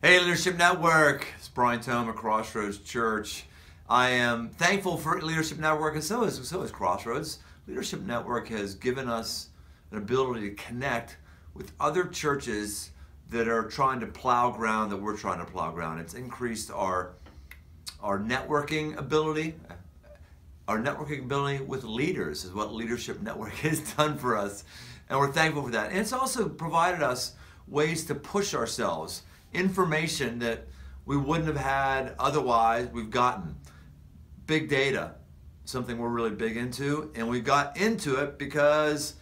Hey, Leadership Network. It's Brian Tome at Crossroads Church. I am thankful for Leadership Network, and so is Crossroads. Leadership Network has given us an ability to connect with other churches that are trying to plow ground that we're trying to plow ground. It's increased our networking ability. Our networking ability with leaders is what Leadership Network has done for us, and we're thankful for that. And it's also provided us ways to push ourselves, information that we wouldn't have had otherwise. We've gotten big data, something we're really big into, and we got into it because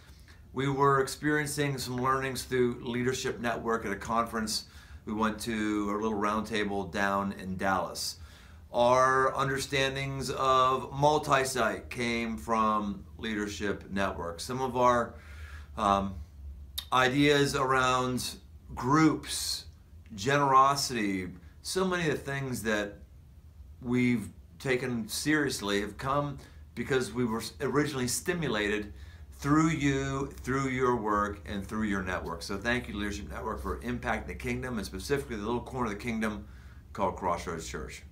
we were experiencing some learnings through Leadership Network at a conference. We went to a little roundtable down in Dallas. Our understandings of multi-site came from Leadership Network. Some of our ideas around groups, generosity, so many of the things that we've taken seriously have come because we were originally stimulated through you, through your work, and through your network. So thank you, Leadership Network, for impacting the kingdom, and specifically the little corner of the kingdom called Crossroads Church.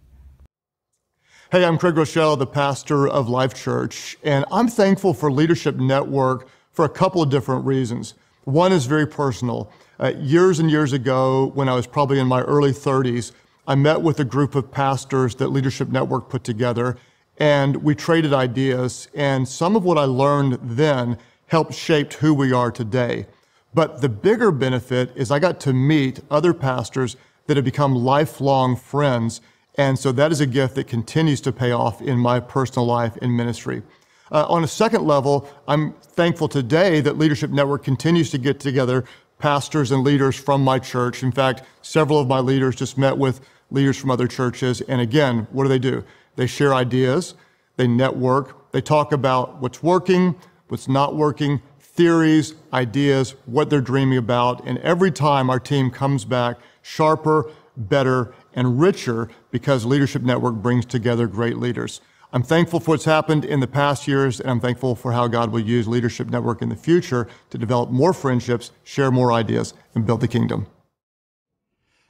Hey, I'm Craig Rochelle, the pastor of Life Church, and I'm thankful for Leadership Network for a couple of different reasons. One is very personal. Years and years ago, when I was probably in my early 30s, I met with a group of pastors that Leadership Network put together, and we traded ideas, and some of what I learned then helped shape who we are today. But the bigger benefit is I got to meet other pastors that have become lifelong friends, and so that is a gift that continues to pay off in my personal life and ministry. On a second level, I'm thankful today that Leadership Network continues to get together pastors and leaders from my church. In fact, several of my leaders just met with leaders from other churches. And again, what do? They share ideas, they network, they talk about what's working, what's not working, theories, ideas, what they're dreaming about. And every time our team comes back sharper, better, and richer because Leadership Network brings together great leaders. I'm thankful for what's happened in the past years, and I'm thankful for how God will use Leadership Network in the future to develop more friendships, share more ideas, and build the kingdom.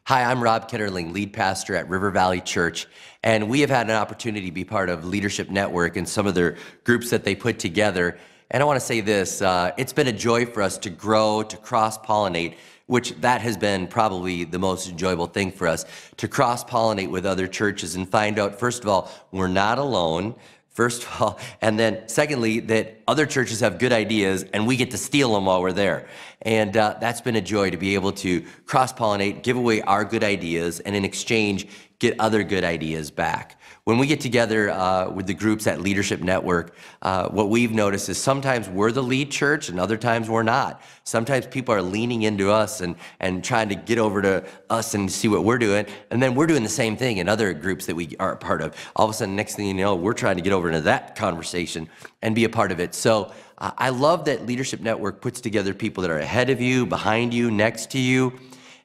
Hi, I'm Rob Ketterling, lead pastor at River Valley Church, and we have had an opportunity to be part of Leadership Network and some of their groups that they put together. And I want to say this, it's been a joy for us to grow, to cross-pollinate, which that has been probably the most enjoyable thing for us, to cross-pollinate with other churches and find out, first of all, we're not alone, first of all, and then secondly, that other churches have good ideas and we get to steal them while we're there. And that's been a joy to be able to cross-pollinate, give away our good ideas, and in exchange, get other good ideas back. When we get together with the groups at Leadership Network, what we've noticed is sometimes we're the lead church and other times we're not. Sometimes people are leaning into us and trying to get over to us and see what we're doing, and then we're doing the same thing in other groups that we are a part of. All of a sudden, next thing you know, we're trying to get over into that conversation and be a part of it. So I love that Leadership Network puts together people that are ahead of you, behind you, next to you,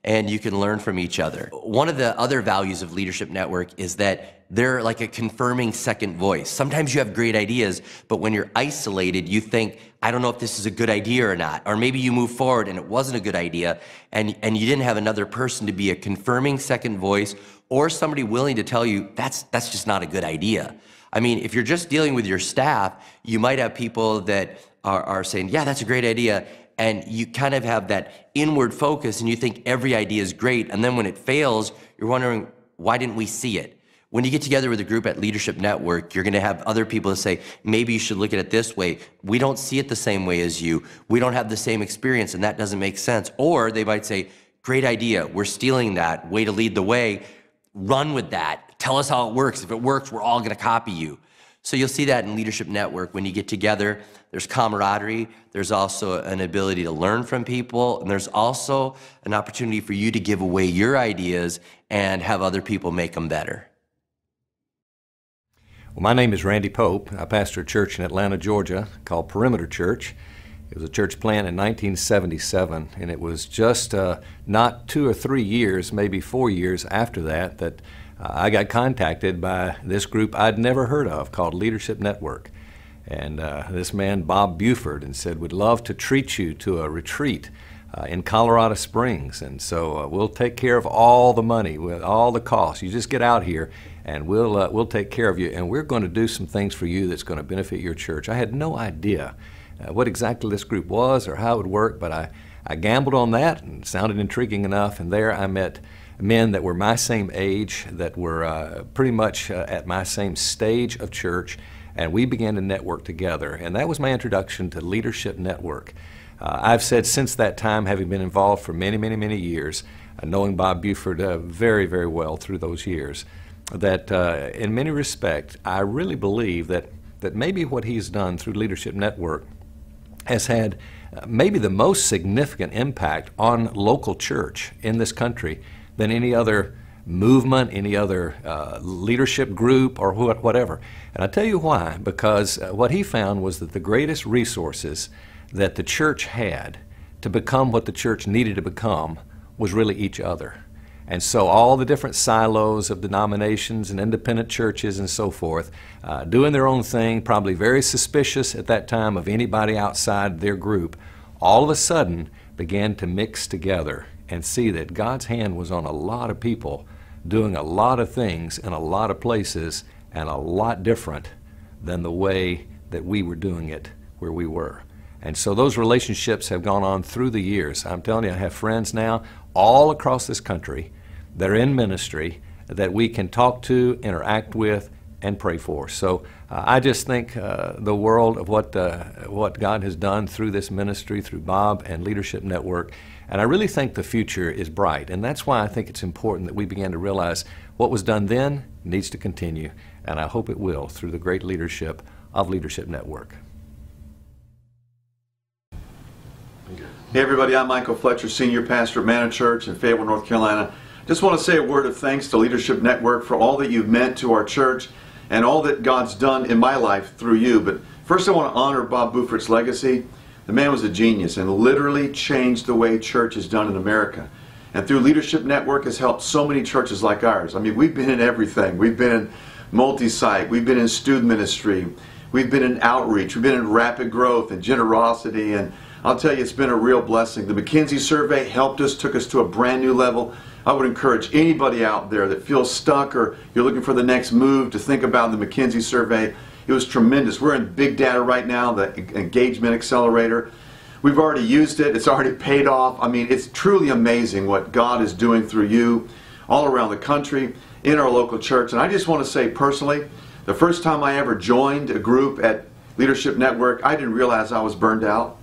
and you can learn from each other. One of the other values of Leadership Network is that they're like a confirming second voice. Sometimes you have great ideas, but when you're isolated, you think, I don't know if this is a good idea or not. Or maybe you move forward and it wasn't a good idea, and you didn't have another person to be a confirming second voice or somebody willing to tell you, that's just not a good idea. I mean, if you're just dealing with your staff, you might have people that are saying, yeah, that's a great idea, and you kind of have that inward focus and you think every idea is great, and then when it fails, you're wondering, why didn't we see it? When you get together with a group at Leadership Network, you're gonna have other people that say, maybe you should look at it this way. We don't see it the same way as you. We don't have the same experience and that doesn't make sense. Or they might say, great idea, we're stealing that, way to lead the way, run with that, tell us how it works. If it works, we're all gonna copy you. So you'll see that in Leadership Network. When you get together, there's camaraderie, there's also an ability to learn from people, and there's also an opportunity for you to give away your ideas and have other people make them better. Well, my name is Randy Pope. I pastor a church in Atlanta, Georgia called Perimeter Church. It was a church planted in 1977, and it was just not 2 or 3 years, maybe 4 years after that, that I got contacted by this group I'd never heard of called Leadership Network. And this man, Bob Buford, and said, we'd love to treat you to a retreat in Colorado Springs. And so we'll take care of all the money, with all the costs. You just get out here and we'll take care of you. And we're going to do some things for you that's going to benefit your church. I had no idea what exactly this group was or how it would work, but I gambled on that and it sounded intriguing enough. And there I met men that were my same age, that were pretty much at my same stage of church, and we began to network together. And that was my introduction to Leadership Network. I've said since that time, having been involved for many, many, many years, knowing Bob Buford very, very well through those years, that in many respects, I really believe that maybe what he's done through Leadership Network has had maybe the most significant impact on local church in this country than any other movement, any other leadership group or whatever. And I tell you why, because what he found was that the greatest resources that the church had to become what the church needed to become was really each other. And so all the different silos of denominations and independent churches and so forth, doing their own thing, probably very suspicious at that time of anybody outside their group, all of a sudden began to mix together and see that God's hand was on a lot of people doing a lot of things in a lot of places and a lot different than the way that we were doing it where we were. And so those relationships have gone on through the years. I'm telling you, I have friends now all across this country that are in ministry that we can talk to, interact with, and pray for. So I just think the world of what God has done through this ministry, through Bob and Leadership Network, and I really think the future is bright. And that's why I think it's important that we begin to realize what was done then needs to continue, and I hope it will through the great leadership of Leadership Network. Hey everybody, I'm Michael Fletcher, Senior Pastor at Manna Church in Fayetteville, North Carolina. Just want to say a word of thanks to Leadership Network for all that you've meant to our church and all that God's done in my life through you. But first I want to honor Bob Buford's legacy. The man was a genius and literally changed the way church is done in America. And through Leadership Network has helped so many churches like ours. I mean, we've been in everything. We've been in multi-site, we've been in student ministry, we've been in outreach, we've been in rapid growth and generosity, and I'll tell you, it's been a real blessing. The McKinsey survey helped us, took us to a brand new level. I would encourage anybody out there that feels stuck or you're looking for the next move to think about the McKinsey survey. It was tremendous. We're in big data right now, the engagement accelerator. We've already used it. It's already paid off. I mean, it's truly amazing what God is doing through you all around the country, in our local church. And I just want to say personally, the first time I ever joined a group at Leadership Network, I didn't realize I was burned out.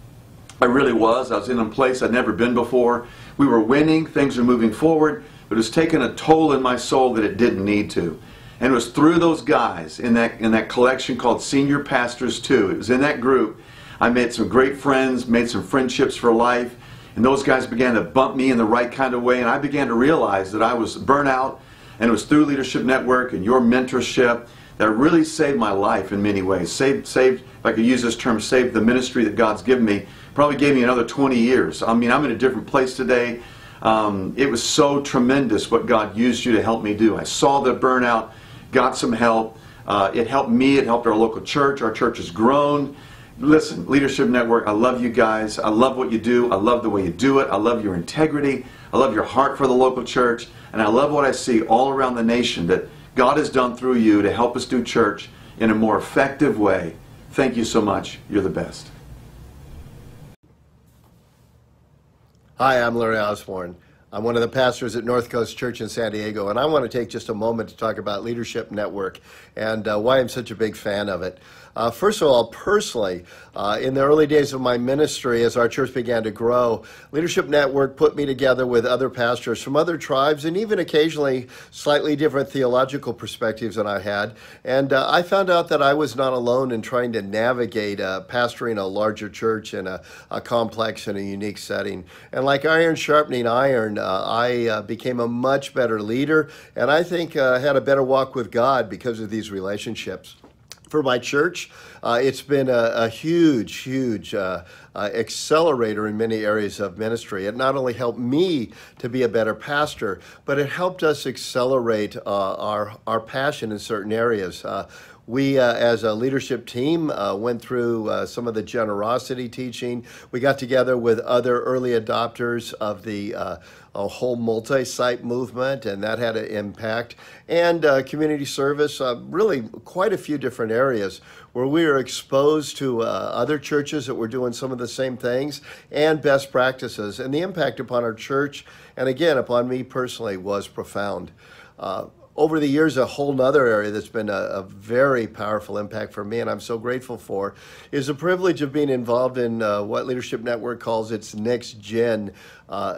I really was. I was in a place I'd never been before. We were winning, things were moving forward, but it was taking a toll in my soul that it didn't need to. And it was through those guys in that collection called Senior Pastors 2. It was in that group I made some great friends, made some friendships for life, and those guys began to bump me in the right kind of way, and I began to realize that I was burnt out, and it was through Leadership Network and your mentorship that really saved my life in many ways. Saved, if I could use this term, saved the ministry that God's given me. Probably gave me another 20 years. I mean, I'm in a different place today. It was so tremendous what God used you to help me do. I saw the burnout, got some help. It helped me, it helped our local church. Our church has grown. Listen, Leadership Network, I love you guys. I love what you do. I love the way you do it. I love your integrity. I love your heart for the local church. And I love what I see all around the nation that God has done through you to help us do church in a more effective way. Thank you so much. You're the best. Hi, I'm Larry Osborne. I'm one of the pastors at North Coast Church in San Diego, and I want to take just a moment to talk about Leadership Network and why I'm such a big fan of it. First of all, personally, in the early days of my ministry, as our church began to grow, Leadership Network put me together with other pastors from other tribes and even occasionally slightly different theological perspectives than I had. And I found out that I was not alone in trying to navigate pastoring a larger church in a complex and a unique setting. And like iron sharpening iron, I became a much better leader, and I think had a better walk with God because of these relationships. For my church, it's been a huge accelerator in many areas of ministry. It not only helped me to be a better pastor, but it helped us accelerate our passion in certain areas. We, as a leadership team, went through some of the generosity teaching. We got together with other early adopters of the a whole multi-site movement, and that had an impact. And community service, really quite a few different areas where we were exposed to other churches that were doing some of the same things and best practices. And the impact upon our church, and again, upon me personally, was profound. Over the years, a whole nother area that's been a very powerful impact for me, and I'm so grateful for, is the privilege of being involved in what Leadership Network calls its Next Gen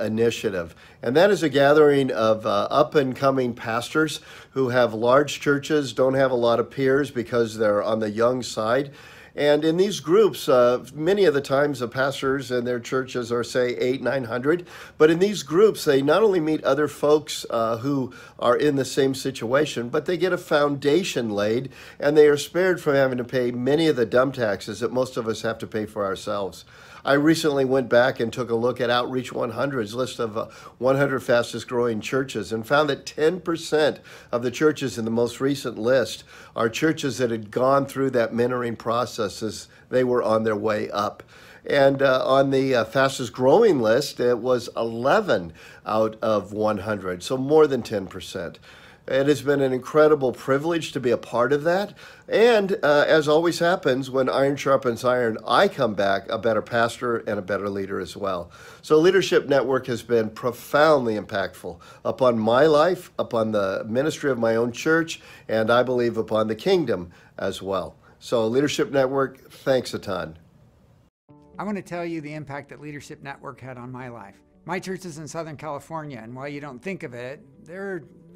initiative. And that is a gathering of up-and-coming pastors who have large churches, don't have a lot of peers because they're on the young side. And in these groups, many of the times the pastors and their churches are, say, 800-900. But in these groups, they not only meet other folks who are in the same situation, but they get a foundation laid, and they are spared from having to pay many of the dumb taxes that most of us have to pay for ourselves. I recently went back and took a look at Outreach 100's list of 100 fastest growing churches and found that 10% of the churches in the most recent list are churches that had gone through that mentoring process as they were on their way up. And on the fastest growing list, it was 11 out of 100, so more than 10%. It has been an incredible privilege to be a part of that. And as always happens, when iron sharpens iron, I come back a better pastor and a better leader as well. So Leadership Network has been profoundly impactful upon my life, upon the ministry of my own church, and I believe upon the kingdom as well. So Leadership Network, thanks a ton. I want to tell you the impact that Leadership Network had on my life. My church is in Southern California, and while you don't think of it,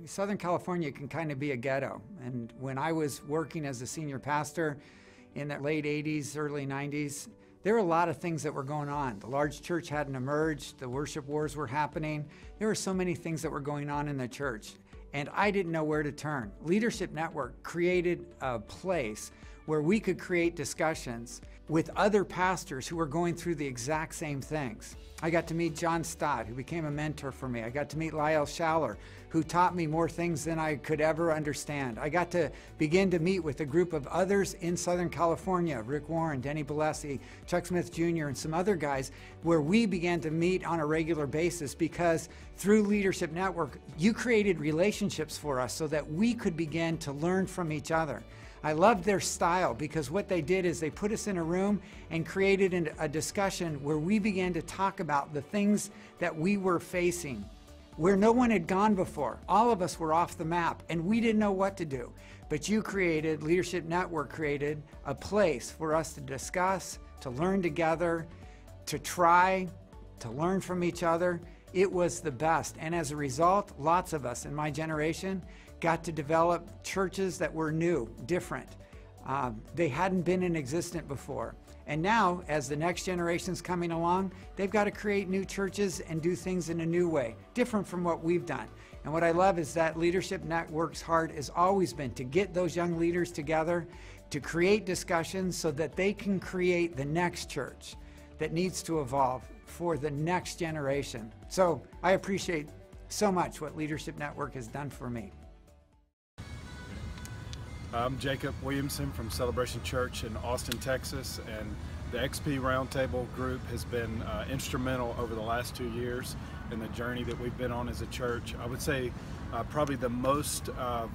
Southern California can kind of be a ghetto. And when I was working as a senior pastor in the late 80s, early 90s, there were a lot of things that were going on. The large church hadn't emerged, the worship wars were happening. There were so many things that were going on in the church, and I didn't know where to turn. Leadership Network created a place where we could create discussions with other pastors who were going through the exact same things. I got to meet John Stott, who became a mentor for me. I got to meet Lyle Schaller, who taught me more things than I could ever understand. I got to begin to meet with a group of others in Southern California, Rick Warren, Denny Balesi, Chuck Smith Jr., and some other guys, where we began to meet on a regular basis because through Leadership Network, you created relationships for us so that we could begin to learn from each other. I loved their style because what they did is they put us in a room and created a discussion where we began to talk about the things that we were facing, where no one had gone before. All of us were off the map and we didn't know what to do. But Leadership Network created a place for us to discuss, to learn together, to try, to learn from each other. It was the best. And as a result, lots of us in my generation got to develop churches that were new, different. They hadn't been in existence before. And now, as the next generation's coming along, they've got to create new churches and do things in a new way, different from what we've done. And what I love is that Leadership Network's heart has always been to get those young leaders together, to create discussions so that they can create the next church that needs to evolve for the next generation. So I appreciate so much what Leadership Network has done for me. I'm Jacob Williamson from Celebration Church in Austin, Texas, and the XP Roundtable group has been instrumental over the last 2 years in the journey that we've been on as a church. I would say probably the most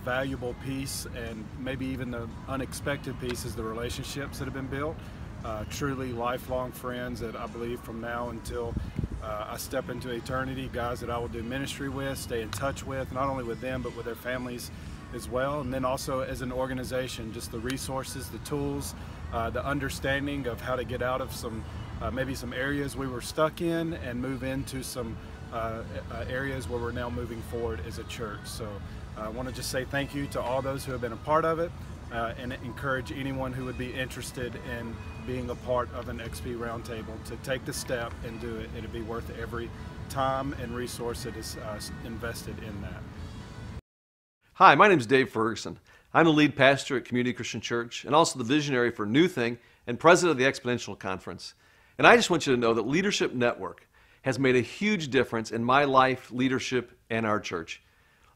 valuable piece, and maybe even the unexpected piece, is the relationships that have been built. Truly lifelong friends that I believe from now until I step into eternity, guys that I will do ministry with, stay in touch with, not only with them but with their families as well. And then also as an organization, just the resources, the tools, the understanding of how to get out of some maybe some areas we were stuck in and move into some areas where we're now moving forward as a church. So I want to just say thank you to all those who have been a part of it, and encourage anyone who would be interested in being a part of an XP Roundtable to take the step and do it. It'll be worth every time and resource that is invested in that. Hi, my name is Dave Ferguson. I'm the lead pastor at Community Christian Church and also the visionary for New Thing and president of the Exponential Conference. And I just want you to know that Leadership Network has made a huge difference in my life, leadership, and our church.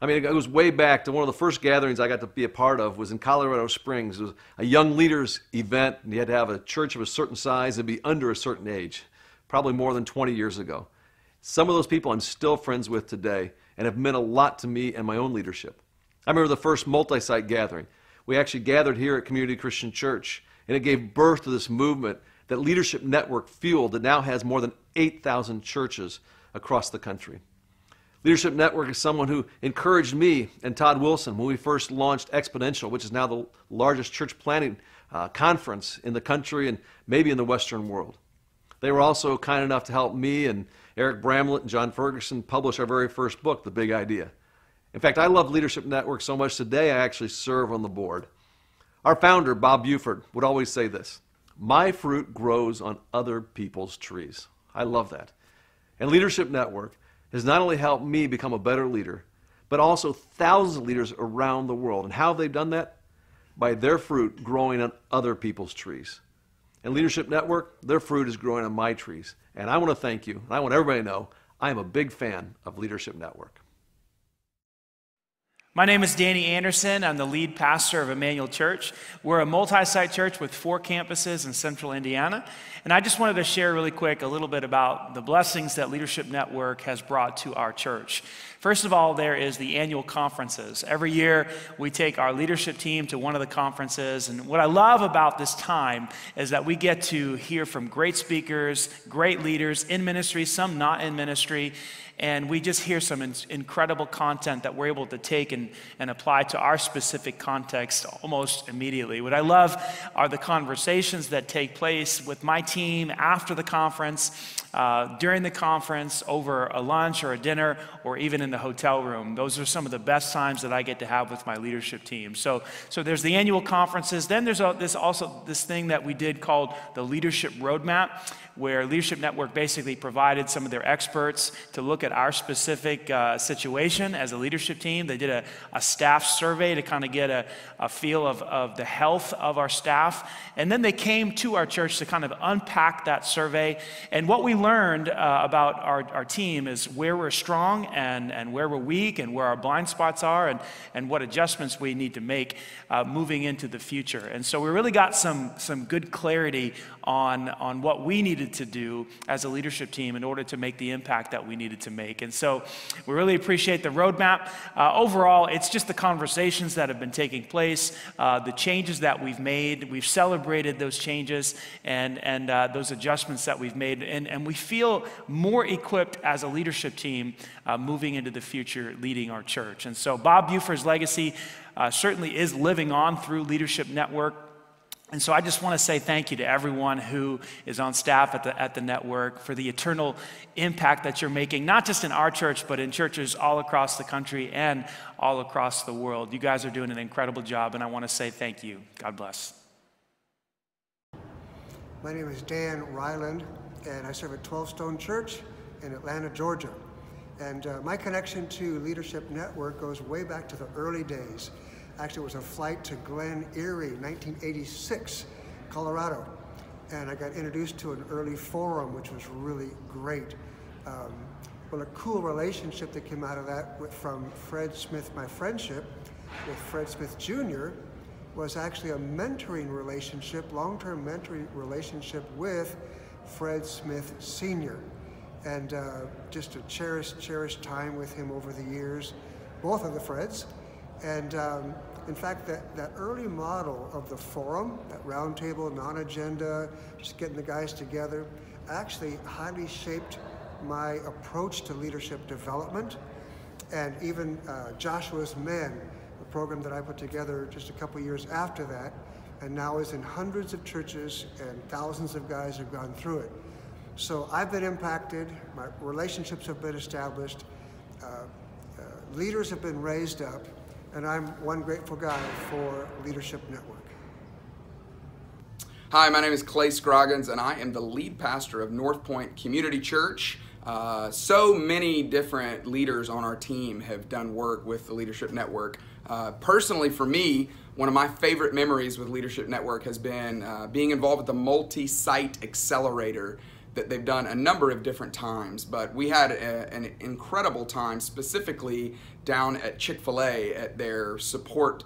I mean, it goes way back to one of the first gatherings I got to be a part of was in Colorado Springs. It was a young leaders event, and you had to have a church of a certain size and be under a certain age, probably more than 20 years ago. Some of those people I'm still friends with today and have meant a lot to me and my own leadership. I remember the first multi-site gathering. We actually gathered here at Community Christian Church, and it gave birth to this movement that Leadership Network fueled that now has more than 8,000 churches across the country. Leadership Network is someone who encouraged me and Todd Wilson when we first launched Exponential, which is now the largest church planting conference in the country and maybe in the Western world. They were also kind enough to help me and Eric Bramlett and John Ferguson publish our very first book, The Big Idea. In fact, I love Leadership Network so much today I actually serve on the board. Our founder, Bob Buford, would always say this: "My fruit grows on other people's trees." I love that. And Leadership Network has not only helped me become a better leader, but also thousands of leaders around the world. And how have they done that? By their fruit growing on other people's trees. And Leadership Network, their fruit is growing on my trees. And I want to thank you, and I want everybody to know I am a big fan of Leadership Network. My name is Danny Anderson. I'm the lead pastor of Emmanuel Church. We're a multi-site church with 4 campuses in central Indiana. And I just wanted to share really quick a little bit about the blessings that Leadership Network has brought to our church. First of all, there is the annual conferences. Every year, we take our leadership team to one of the conferences. And what I love about this time is that we get to hear from great speakers, great leaders in ministry, some not in ministry. And we just hear some incredible content that we're able to take and apply to our specific context almost immediately. What I love are the conversations that take place with my team after the conference, during the conference, over a lunch or a dinner, or even in the hotel room. Those are some of the best times that I get to have with my leadership team. So there's the annual conferences. Then there's also this thing that we did called the Leadership Roadmap, where Leadership Network basically provided some of their experts to look at our specific situation as a leadership team. They did a staff survey to kind of get a feel of the health of our staff. And then they came to our church to kind of unpack that survey. And what we learned about our team is where we're strong and where we're weak and where our blind spots are and what adjustments we need to make moving into the future. And so we really got some good clarity on what we needed to do as a leadership team in order to make the impact that we needed to make. And so we really appreciate the roadmap. Overall, it's just the conversations that have been taking place, the changes that we've made. We've celebrated those changes and those adjustments that we've made. And we feel more equipped as a leadership team moving into the future leading our church. And so Bob Buford's legacy certainly is living on through Leadership Network. And so I just want to say thank you to everyone who is on staff at the network for the eternal impact that you're making, not just in our church, but in churches all across the country and all across the world. You guys are doing an incredible job, and I want to say thank you. God bless. My name is Dan Ryland, and I serve at 12 Stone Church in Atlanta, Georgia. And my connection to Leadership Network goes way back to the early days. Actually, it was a flight to Glen Erie, 1986, Colorado. And I got introduced to an early forum, which was really great. Well, a cool relationship that came out of that from Fred Smith, my friendship with Fred Smith Jr., was actually a mentoring relationship, long-term mentoring relationship with Fred Smith Sr. And just a cherished time with him over the years, both of the Freds. And in fact, that early model of the forum, that roundtable, non-agenda, just getting the guys together, actually highly shaped my approach to leadership development. And even Joshua's Men, the program that I put together just a couple years after that, and now is in hundreds of churches and thousands of guys have gone through it. So I've been impacted, my relationships have been established, leaders have been raised up, and I'm one grateful guy for Leadership Network. Hi, my name is Clay Scroggins, and I am the lead pastor of North Point Community Church. So many different leaders on our team have done work with the Leadership Network. Personally, for me, one of my favorite memories with Leadership Network has been being involved with the multi-site accelerator that they've done a number of different times, but we had an incredible time specifically down at Chick-fil-A at their support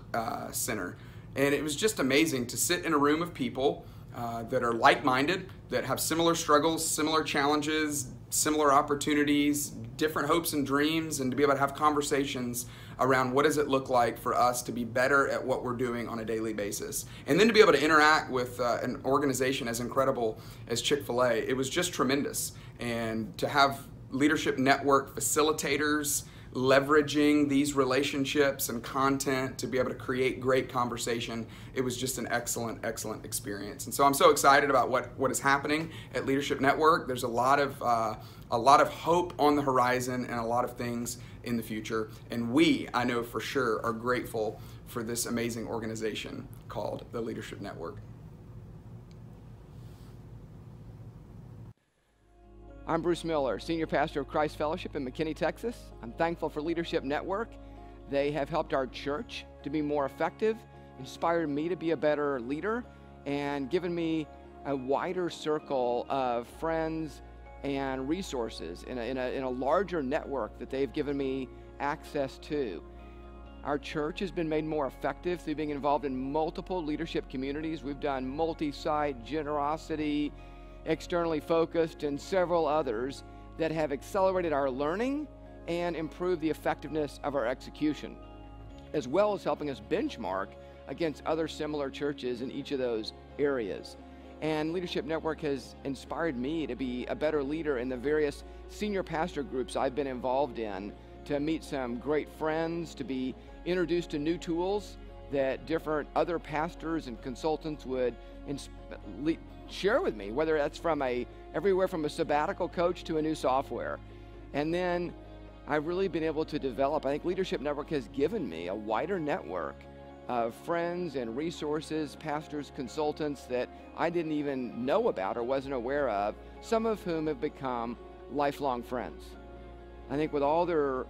center. And it was just amazing to sit in a room of people that are like-minded, that have similar struggles, similar challenges, similar opportunities, different hopes and dreams, and to be able to have conversations around what does it look like for us to be better at what we're doing on a daily basis. And then to be able to interact with an organization as incredible as Chick-fil-A, it was just tremendous. And to have Leadership Network facilitators leveraging these relationships and content to be able to create great conversation, it was just an excellent, excellent experience. And so I'm so excited about what is happening at Leadership Network. There's a lot of hope on the horizon and a lot of things in the future. And we, I know for sure, are grateful for this amazing organization called the Leadership Network. I'm Bruce Miller, Senior Pastor of Christ Fellowship in McKinney, Texas. I'm thankful for Leadership Network. They have helped our church to be more effective, inspired me to be a better leader, and given me a wider circle of friends and resources in a larger network that they've given me access to. Our church has been made more effective through being involved in multiple leadership communities. We've done multi-site, generosity, externally focused, and several others that have accelerated our learning and improved the effectiveness of our execution, as well as helping us benchmark against other similar churches in each of those areas. And Leadership Network has inspired me to be a better leader in the various senior pastor groups I've been involved in, to meet some great friends, to be introduced to new tools that different other pastors and consultants would share with me, whether that's from everywhere from a sabbatical coach to a new software. And then I've really been able to develop, I think Leadership Network has given me a wider network of friends and resources, pastors, consultants that I didn't even know about or wasn't aware of, some of whom have become lifelong friends. I think with all their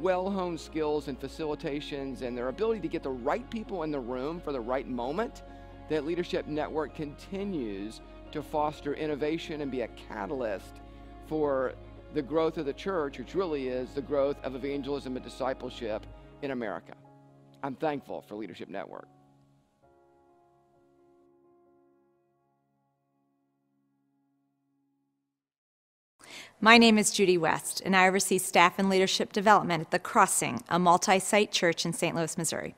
well-honed skills and facilitations and their ability to get the right people in the room for the right moment, that Leadership Network continues to foster innovation and be a catalyst for the growth of the church, which really is the growth of evangelism and discipleship in America. I'm thankful for Leadership Network. My name is Judy West, and I oversee staff and leadership development at The Crossing, a multi-site church in St. Louis, Missouri.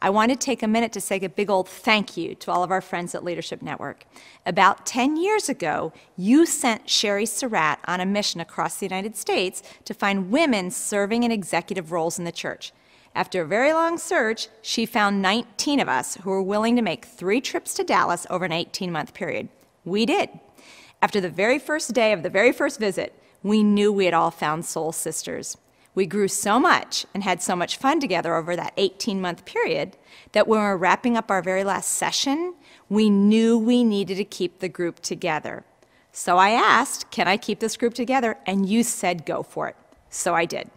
I want to take a minute to say a big old thank you to all of our friends at Leadership Network. About 10 years ago, you sent Sherry Surratt on a mission across the United States to find women serving in executive roles in the church. After a very long search, she found 19 of us who were willing to make 3 trips to Dallas over an 18-month period. We did. After the very first day of the very first visit, we knew we had all found soul sisters. We grew so much and had so much fun together over that 18-month period that when we were wrapping up our very last session, we knew we needed to keep the group together. So I asked, can I keep this group together? And you said go for it. So I did.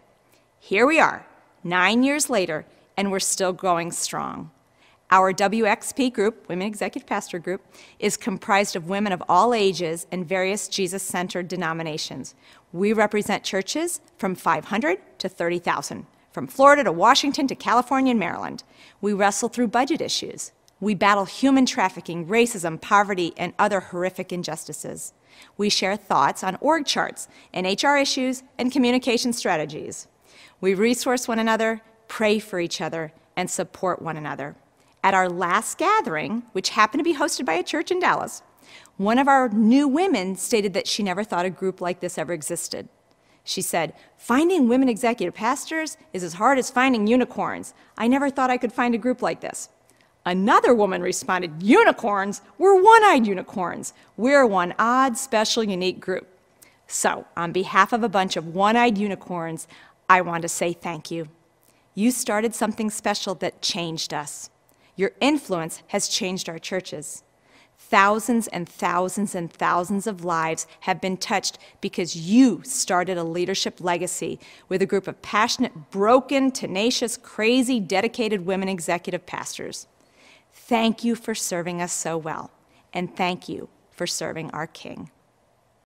Here we are, 9 years later, and we're still going strong. Our WXP group, Women Executive Pastor Group, is comprised of women of all ages and various Jesus-centered denominations. We represent churches from 500 to 30,000, from Florida to Washington to California and Maryland. We wrestle through budget issues. We battle human trafficking, racism, poverty, and other horrific injustices. We share thoughts on org charts and HR issues and communication strategies. We resource one another, pray for each other, and support one another. At our last gathering, which happened to be hosted by a church in Dallas, one of our new women stated that she never thought a group like this ever existed. She said, "Finding women executive pastors is as hard as finding unicorns. I never thought I could find a group like this." Another woman responded, "Unicorns? We're one-eyed unicorns. We're one odd, special, unique group." So, on behalf of a bunch of one-eyed unicorns, I want to say thank you. You started something special that changed us. Your influence has changed our churches. Thousands and thousands and thousands of lives have been touched because you started a leadership legacy with a group of passionate, broken, tenacious, crazy, dedicated women executive pastors. Thank you for serving us so well, and thank you for serving our King.